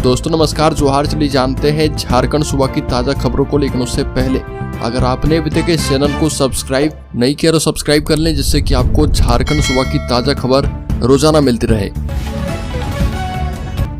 दोस्तों नमस्कार, जोहार। चलिए जानते हैं झारखंड सूबा की ताजा खबरों को, लेकिन उससे पहले अगर आपने अभी तक इस चैनल को सब्सक्राइब नहीं किया तो सब्सक्राइब कर लें, जिससे कि आपको झारखंड सूबा की ताजा खबर रोजाना मिलती रहे।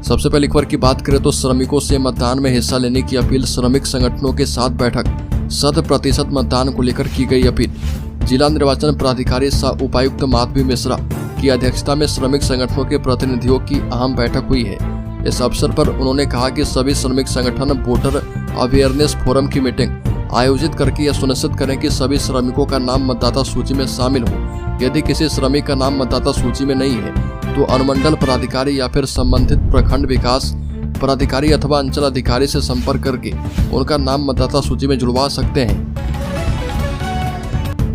सबसे पहले खबर की बात करें तो श्रमिकों से मतदान में हिस्सा लेने की अपील। श्रमिक संगठनों के साथ बैठक, 100% मतदान को लेकर की गई अपील। जिला निर्वाचन प्राधिकारी सह उपायुक्त माधवी मिश्रा की अध्यक्षता में श्रमिक संगठनों के प्रतिनिधियों की अहम बैठक हुई है। इस अवसर पर उन्होंने कहा कि सभी श्रमिक संगठन वोटर अवेयरनेस फोरम की मीटिंग आयोजित करके यह सुनिश्चित करें कि सभी श्रमिकों का नाम मतदाता सूची में शामिल हो। यदि किसी श्रमिक का नाम मतदाता सूची में नहीं है तो अनुमंडल पदाधिकारी या फिर संबंधित प्रखंड विकास पदाधिकारी अथवा अंचल अधिकारी से संपर्क करके उनका नाम मतदाता सूची में जुड़वा सकते हैं।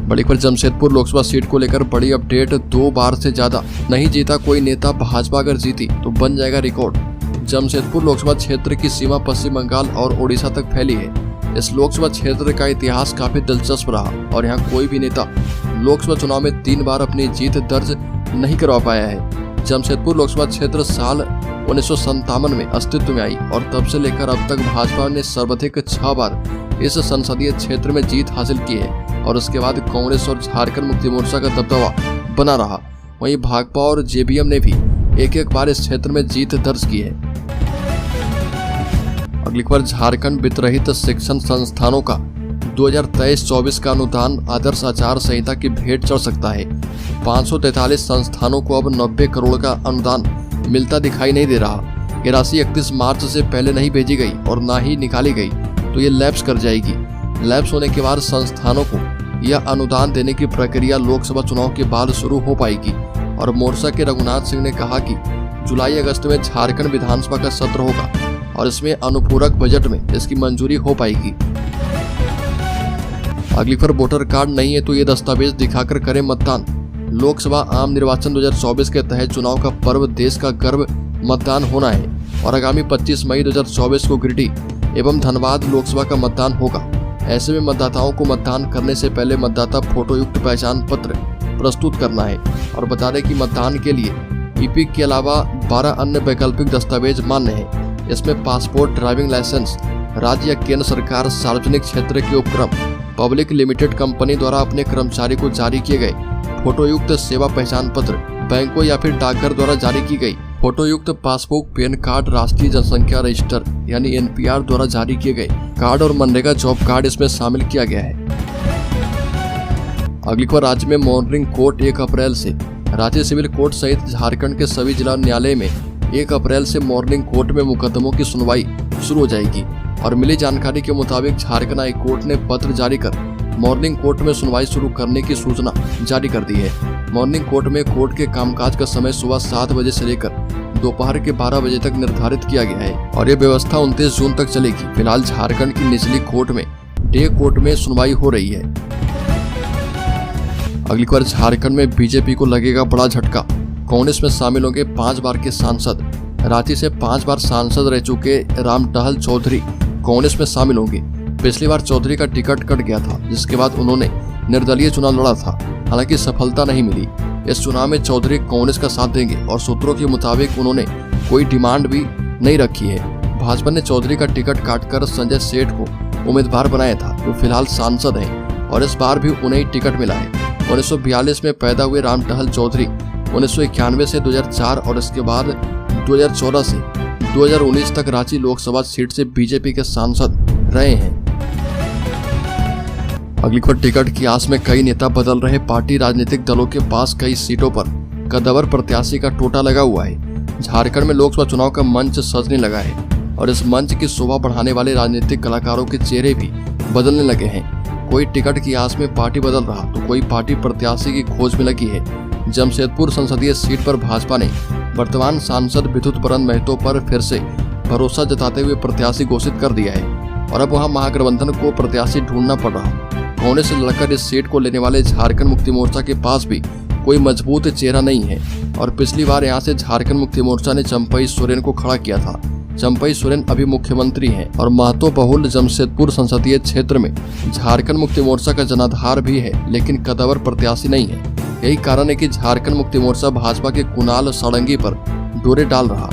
बड़ी खबर, जमशेदपुर लोकसभा सीट को लेकर बड़ी अपडेट। 2 बार से ज्यादा नहीं जीता कोई नेता, भाजपा अगर जीती तो बन जाएगा रिकॉर्ड। जमशेदपुर लोकसभा क्षेत्र की सीमा पश्चिम बंगाल और ओडिशा तक फैली है। इस लोकसभा क्षेत्र का इतिहास काफी दिलचस्प रहा और यहाँ कोई भी नेता लोकसभा चुनाव में 3 बार अपनी जीत दर्ज नहीं करवा पाया है। जमशेदपुर लोकसभा क्षेत्र साल 1957 में अस्तित्व में आई और तब से लेकर अब तक भाजपा ने सर्वाधिक 6 बार इस संसदीय क्षेत्र में जीत हासिल की है और उसके बाद कांग्रेस और झारखंड मुक्ति मोर्चा का दबदबा बना रहा। वहीं भाकपा और जेबीएम ने भी एक बार इस क्षेत्र में जीत दर्ज की है। अगली खबर, झारखंड वित्तरहित शिक्षण संस्थानों का 2023-24 का अनुदान आदर्श आचार संहिता की भेंट चढ़ सकता है। 543 संस्थानों को अब 90 करोड़ का अनुदान मिलता दिखाई नहीं दे रहा। ये राशि 31 मार्च से पहले नहीं भेजी गई और ना ही निकाली गई तो ये लैप्स कर जाएगी। लैप्स होने के बाद संस्थानों को यह अनुदान देने की प्रक्रिया लोकसभा चुनाव के बाद शुरू हो पाएगी। और मोर्चा के रघुनाथ सिंह ने कहा कि जुलाई अगस्त में झारखंड विधानसभा का सत्र होगा और इसमें अनुपूरक बजट में इसकी मंजूरी हो पाएगी। अगली खबर, वोटर कार्ड नहीं है तो ये दस्तावेज दिखाकर करें मतदान। लोकसभा आम निर्वाचन 2024 के तहत चुनाव का पर्व देश का गर्व मतदान होना है और आगामी 25 मई 2024 को गिरिडीह एवं धनबाद लोकसभा का मतदान होगा। ऐसे में मतदाताओं को मतदान करने से पहले मतदाता फोटो युक्त पहचान पत्र प्रस्तुत करना है। और बता दें कि मतदान के लिए ईपिक के अलावा 12 अन्य वैकल्पिक दस्तावेज मान्य हैं। इसमें पासपोर्ट, ड्राइविंग लाइसेंस, राज्य या केंद्र सरकार, सार्वजनिक क्षेत्र के उपक्रम, पब्लिक लिमिटेड कंपनी द्वारा अपने कर्मचारी को जारी किए गए फोटो युक्त सेवा पहचान पत्र, बैंकों या फिर डाकघर द्वारा जारी की गई फोटो युक्त पासबुक, पैन कार्ड, राष्ट्रीय जनसंख्या रजिस्टर यानी NPR द्वारा जारी किए गए कार्ड और मनरेगा जॉब कार्ड इसमें शामिल किया गया है। अगली खबर, राज्य में मॉर्निंग कोर्ट 1 अप्रैल से। राज्य सिविल कोर्ट सहित झारखंड के सभी जिला न्यायालय में 1 अप्रैल से मॉर्निंग कोर्ट में मुकदमों की सुनवाई शुरू हो जाएगी। और मिली जानकारी के मुताबिक झारखंड हाई कोर्ट ने पत्र जारी कर मॉर्निंग कोर्ट में सुनवाई शुरू करने की सूचना जारी कर दी है। मॉर्निंग कोर्ट में कोर्ट के कामकाज का समय सुबह 7 बजे से लेकर दोपहर के 12 बजे तक निर्धारित किया गया है और ये व्यवस्था 29 जून तक चलेगी। फिलहाल झारखंड की निचली कोर्ट में डे कोर्ट में सुनवाई हो रही है। अगली बार, झारखंड में बीजेपी को लगेगा बड़ा झटका। कांग्रेस में शामिल होंगे 5 बार के सांसद। रांची से 5 बार सांसद रह चुके रामटहल चौधरी कांग्रेस में शामिल होंगे। पिछली बार चौधरी का टिकट कट गया था, जिसके बाद उन्होंने निर्दलीय चुनाव लड़ा था, हालांकि सफलता नहीं मिली। इस चुनाव में चौधरी कांग्रेस का साथ देंगे और सूत्रों के मुताबिक उन्होंने कोई डिमांड भी नहीं रखी है। भाजपा ने चौधरी का टिकट काटकर संजय सेठ को उम्मीदवार बनाया था, जो फिलहाल सांसद हैं और इस बार भी उन्हें टिकट मिला है। 1942 में पैदा हुए रामटहल चौधरी 1991 से 2004 और इसके बाद 2014 से 2019 तक रांची लोकसभा सीट से बीजेपी के सांसद रहे हैं। अगली खबर, टिकट की आस में कई नेता बदल रहे। पार्टी राजनीतिक दलों के पास कई सीटों पर कद्दावर प्रत्याशी का टोटा लगा हुआ है। झारखंड में लोकसभा चुनाव का मंच सजने लगा है और इस मंच की शोभा बढ़ाने वाले राजनीतिक कलाकारों के चेहरे भी बदलने लगे हैं। कोई टिकट की आस में पार्टी बदल रहा तो कोई पार्टी प्रत्याशी की खोज में लगी है। जमशेदपुर संसदीय सीट पर भाजपा ने वर्तमान सांसद विद्युत बरन महतो पर फिर से भरोसा जताते हुए प्रत्याशी घोषित कर दिया है और अब वहां महागठबंधन को प्रत्याशी ढूंढना पड़ रहा। कांग्रेस से लड़कर इस सीट को लेने वाले झारखंड मुक्ति मोर्चा के पास भी कोई मजबूत चेहरा नहीं है और पिछली बार यहां से झारखंड मुक्ति मोर्चा ने चंपई सोरेन को खड़ा किया था। चंपई सोरेन अभी मुख्यमंत्री हैं और महतो बहुल जमशेदपुर संसदीय क्षेत्र में झारखंड मुक्ति मोर्चा का जनाधार भी है, लेकिन कद्दावर प्रत्याशी नहीं है। यही कारण है कि झारखंड मुक्ति मोर्चा भाजपा के कुणाल सारंगी पर डोरे डाल रहा।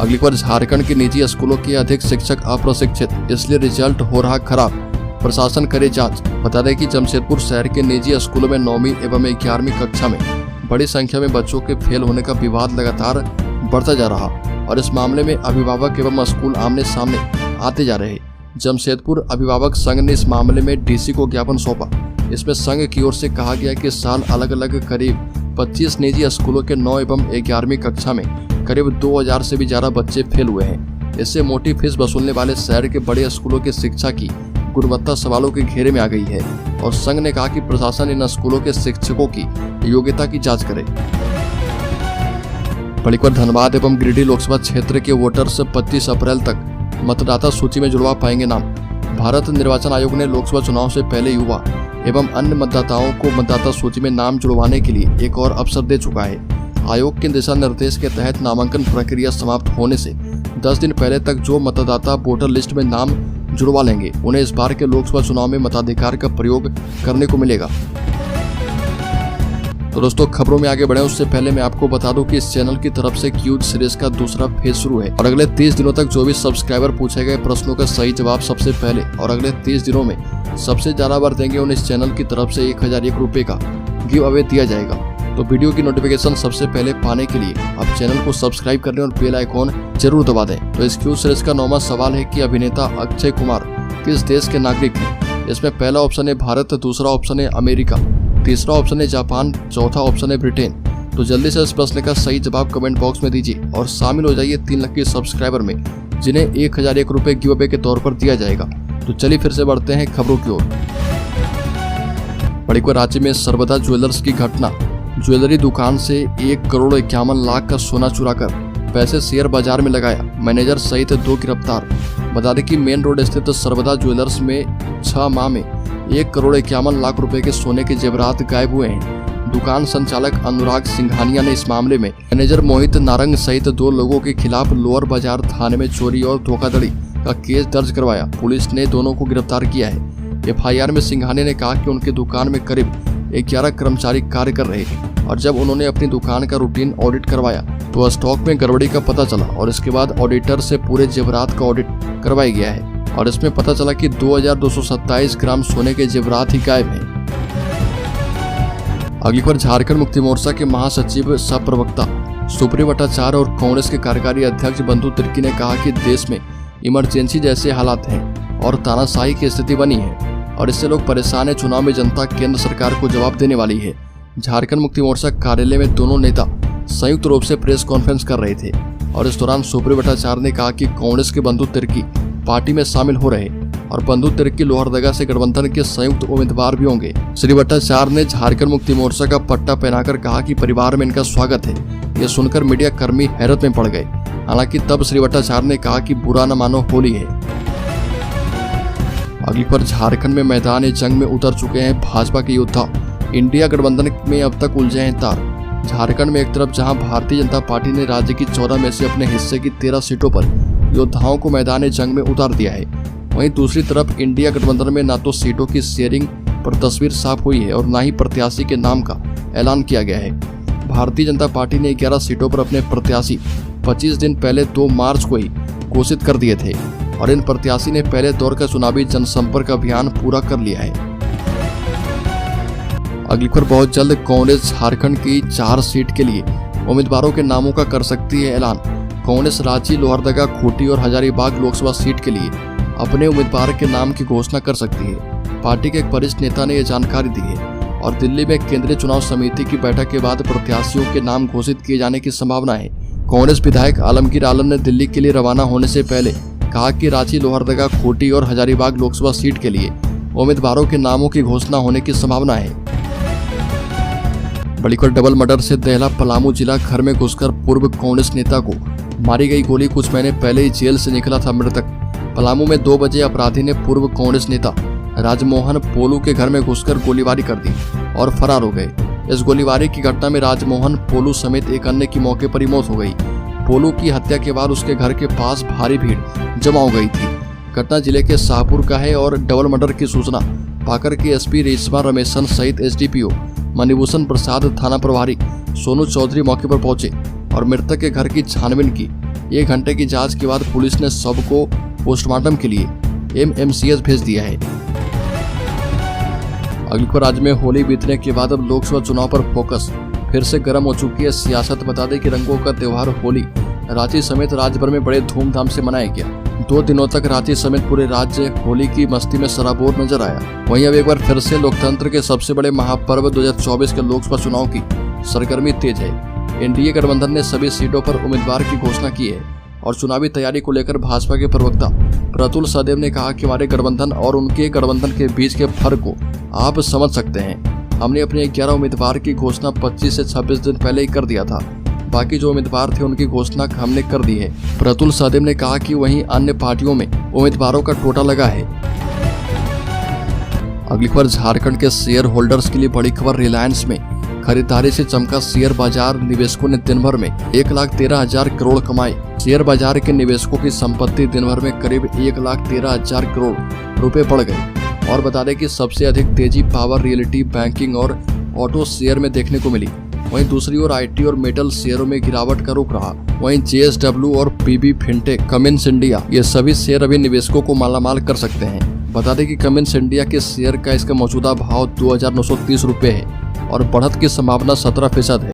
अगली बार झारखंड के निजी स्कूलों के अधिक शिक्षक अप्रशिक्षित, इसलिए रिजल्ट हो रहा खराब, प्रशासन करे जांच। बता दें कि जमशेदपुर शहर के निजी स्कूलों में 9वीं एवं 11वीं कक्षा में बड़ी संख्या में बच्चों के फेल होने का विवाद लगातार बढ़ता जा रहा और इस मामले में अभिभावक एवं स्कूल आमने सामने आते जा रहे। जमशेदपुर अभिभावक संघ ने इस मामले में डीसी को ज्ञापन सौंपा। इसमें संघ की ओर से कहा गया कि इस साल अलग अलग करीब 25 निजी स्कूलों के 9 एवं 11वीं कक्षा में करीब 2000 से भी ज्यादा बच्चे फेल हुए हैं। इससे मोटी फीस वसूलने वाले शहर के बड़े स्कूलों की शिक्षा की गुणवत्ता सवालों के घेरे में आ गई है और संघ ने कहा कि प्रशासन इन स्कूलों के शिक्षकों की योग्यता की जांच करे। बड़ीकर धनबाद एवं गिरिडीह लोकसभा क्षेत्र के वोटर्स 25 अप्रैल तक मतदाता सूची में जुड़वा पाएंगे नाम। भारत निर्वाचन आयोग ने लोकसभा चुनाव से पहले युवा एवं अन्य मतदाताओं को मतदाता सूची में नाम जुड़वाने के लिए एक और अवसर दे चुका है। आयोग के दिशा निर्देश के तहत नामांकन प्रक्रिया समाप्त होने से 10 दिन पहले तक जो मतदाता वोटर लिस्ट में नाम जुड़वा लेंगे उन्हें इस बार के लोकसभा चुनाव में मताधिकार का प्रयोग करने को मिलेगा। तो दोस्तों, खबरों में आगे बढ़े उससे पहले मैं आपको बता दूं कि इस चैनल की तरफ से क्यूज सीरीज का दूसरा फेज शुरू है और अगले 30 दिनों तक जो भी सब्सक्राइबर पूछे गए प्रश्नों का सही जवाब सबसे पहले और अगले 30 दिनों में सबसे ज्यादा बार देंगे उन्हें इस चैनल की तरफ से 1001 रुपए का गिव अवे दिया जाएगा। तो वीडियो की नोटिफिकेशन सबसे पहले पाने के लिए आप चैनल को सब्सक्राइब कर लें और बेल आइकॉन जरूर दबा दें। तो इस क्यूज सीरीज का 9वां सवाल है कि अभिनेता अक्षय कुमार किस देश के नागरिक हैं। इसमें पहला ऑप्शन है भारत, दूसरा ऑप्शन है अमेरिका, तीसरा ऑप्शन है जापान, चौथा ऑप्शन है ब्रिटेन। तो जल्दी से इस प्रश्न का सही जवाब कमेंट बॉक्स में दीजिए और शामिल हो जाइए 3 लाख के सब्सक्राइबर में जिन्हें 1001 रुपए गिव अवे के तौर पर दिया जाएगा। तो चलिए फिर से बढ़ते हैं खबरों की ओर। बड़ीकर राज्य में सर्वदा ज्वेलर्स की घटना। ज्वेलरी दुकान से 1 करोड़ 51 लाख का सोना चुराकर पैसे शेयर बाजार में लगाया, मैनेजर सहित 2 गिरफ्तार। बता दें कि मेन रोड स्थित सर्वदा ज्वेलर्स में 6 माह में 1 करोड़ 51 लाख रुपए के सोने के जेवरात गायब हुए हैं। दुकान संचालक अनुराग सिंघानिया ने इस मामले में मैनेजर मोहित नारंग सहित 2 लोगों के खिलाफ लोअर बाजार थाने में चोरी और धोखाधड़ी का केस दर्ज करवाया। पुलिस ने दोनों को गिरफ्तार किया है। FIR में सिंघानिया ने कहा कि उनकी दुकान में करीब 11 कर्मचारी कार्य कर रहे थे और जब उन्होंने अपनी दुकान का रूटीन ऑडिट करवाया तो स्टॉक में गड़बड़ी का पता चला और इसके बाद ऑडिटर से पूरे जेवरात का ऑडिट करवाया गया है और इसमें पता चला कि 2227 ग्राम सोने के जेवरात ही गायब हैं। अगली बार झारखंड मुक्ति मोर्चा के महासचिव सह प्रवक्ता सुप्रियो भट्टाचार्य और कांग्रेस के कार्यकारी अध्यक्ष बंधु तिर्की ने कहा कि देश में इमरजेंसी जैसे हालात हैं और तानाशाही की स्थिति बनी है और इससे लोग परेशान है। चुनाव में जनता केंद्र सरकार को जवाब देने वाली है। झारखंड मुक्ति मोर्चा कार्यालय में दोनों नेता संयुक्त रूप से प्रेस कॉन्फ्रेंस कर रहे थे और इस दौरान सुप्रियो भट्टाचार्य ने कहा कि कांग्रेस के बंधु तिर्की पार्टी में शामिल हो रहे और बंधु तिर्की लोहरदगा से गठबंधन के संयुक्त उम्मीदवार भी होंगे। श्री भट्टाचार्य ने झारखंड मुक्ति मोर्चा का पट्टा पहनाकर कहा कि परिवार में इनका स्वागत है। यह सुनकर मीडिया कर्मी हैरत में पड़ गए। हालांकि तब श्री भट्टाचार्य ने कहा कि बुरा न मानो होली है। अगली पर झारखंड में मैदान जंग में उतर चुके हैं भाजपा के योद्धा। इंडिया गठबंधन में अब तक उलझे हैं तार। झारखंड में एक तरफ जहां भारतीय जनता पार्टी ने राज्य की 14 में से अपने हिस्से की 13 सीटों पर योद्धाओं को मैदान जंग में उतार दिया है, वहीं दूसरी तरफ इंडिया गठबंधन में न तो सीटों की शेयरिंग पर तस्वीर साफ हुई है और न ही प्रत्याशी के नाम का ऐलान किया गया है। भारतीय जनता पार्टी ने 11 सीटों पर अपने प्रत्याशी 25 दिन पहले 2 मार्च को ही घोषित कर दिए थे और इन प्रत्याशी ने पहले दौर का चुनावी जनसंपर्क अभियान पूरा कर लिया है। अगली खबर बहुत जल्द कांग्रेस झारखंड की 4 सीट के लिए उम्मीदवारों के नामों का कर सकती है ऐलान। कांग्रेस रांची, लोहरदगा, खूंटी और हजारीबाग लोकसभा सीट के लिए अपने उम्मीदवार के नाम की घोषणा कर सकती है। पार्टी के एक वरिष्ठ नेता ने यह जानकारी दी है और दिल्ली में केंद्रीय चुनाव समिति की बैठक के बाद प्रत्याशियों के नाम घोषित किए जाने की संभावना है। कांग्रेस विधायक आलमगीर आलम ने दिल्ली के लिए रवाना होने से पहले कहा कि रांची, लोहरदगा, खूंटी और हजारीबाग लोकसभा सीट के लिए उम्मीदवारों के नामों की घोषणा होने की संभावना है। बड़ीकर डबल मर्डर से दहला पलामू जिला। घर में घुसकर पूर्व कांग्रेस नेता को मारी गई गोली। कुछ महीने पहले ही जेल से निकला था मृतक। पलामू में 2 बजे अपराधी ने पूर्व कांग्रेस नेता राजमोहन पोलू के घर में घुसकर गोलीबारी कर दी और फरार हो गए। इस गोलीबारी की घटना में राजमोहन पोलू समेत एक अन्य की मौके पर ही मौत हो गई। पोलू की हत्या के बाद उसके घर के पास भारी भीड़ जमा हो गई थी। घटना जिले के शाहपुर का है और डबल मर्डर की सूचना पाकर के SP रेशमा रमेशन सहित SDPO मणिभूषण प्रसाद, थाना प्रभारी सोनू चौधरी मौके पर पहुंचे और मृतक के घर की छानबीन की। 1 घंटे की जांच के बाद पुलिस ने शव को पोस्टमार्टम के लिए MMCH भेज दिया है। अगली खबर, राज्य में होली बीतने के बाद अब लोकसभा चुनाव पर फोकस फिर से गर्म हो चुकी है सियासत। बता दें कि रंगों का त्योहार होली रांची समेत राज्य भर में बड़े धूमधाम से मनाया गया। 2 दिनों तक रांची समेत पूरे राज्य होली की मस्ती में सराबोर नजर आया। वहीं अब एक बार फिर से लोकतंत्र के सबसे बड़े महापर्व 2024 के लोकसभा चुनाव की सरगर्मी तेज है। एनडीए गठबंधन ने सभी सीटों पर उम्मीदवार की घोषणा की है और चुनावी तैयारी को लेकर भाजपा के प्रवक्ता प्रतुल सदेव ने कहा कि हमारे गठबंधन और उनके गठबंधन के बीच के फर्क को आप समझ सकते हैं। हमने अपने 11 उम्मीदवार की घोषणा 25 से 26 दिन पहले ही कर दिया था। बाकी जो उम्मीदवार थे उनकी घोषणा हमने कर दी है। प्रतुल सदेव ने कहा कि वहीं अन्य पार्टियों में उम्मीदवारों का टोटा लगा है। अगली खबर, झारखंड के शेयर होल्डर्स के लिए बड़ी खबर। रिलायंस में खरीदारी से चमका शेयर बाजार। निवेशकों ने दिन भर में 1,13,000 करोड़ कमाए। शेयर बाजार के निवेशकों की संपत्ति दिन भर में करीब 1,13,000 करोड़ रुपए बढ़ गई। और बता दें कि सबसे अधिक तेजी पावर, रियलिटी, बैंकिंग और ऑटो शेयर में देखने को मिली। वहीं दूसरी ओर IT और मेटल शेयरों में गिरावट का रुख रहा। वहीं JSW और PB फिनटेक, कमिंस इंडिया, ये सभी शेयर अभी निवेशकों को मालामाल कर सकते हैं। बता दें कि कमिंस इंडिया के शेयर का इसका मौजूदा भाव 2,930 रुपए है और बढ़त की संभावना 17% है।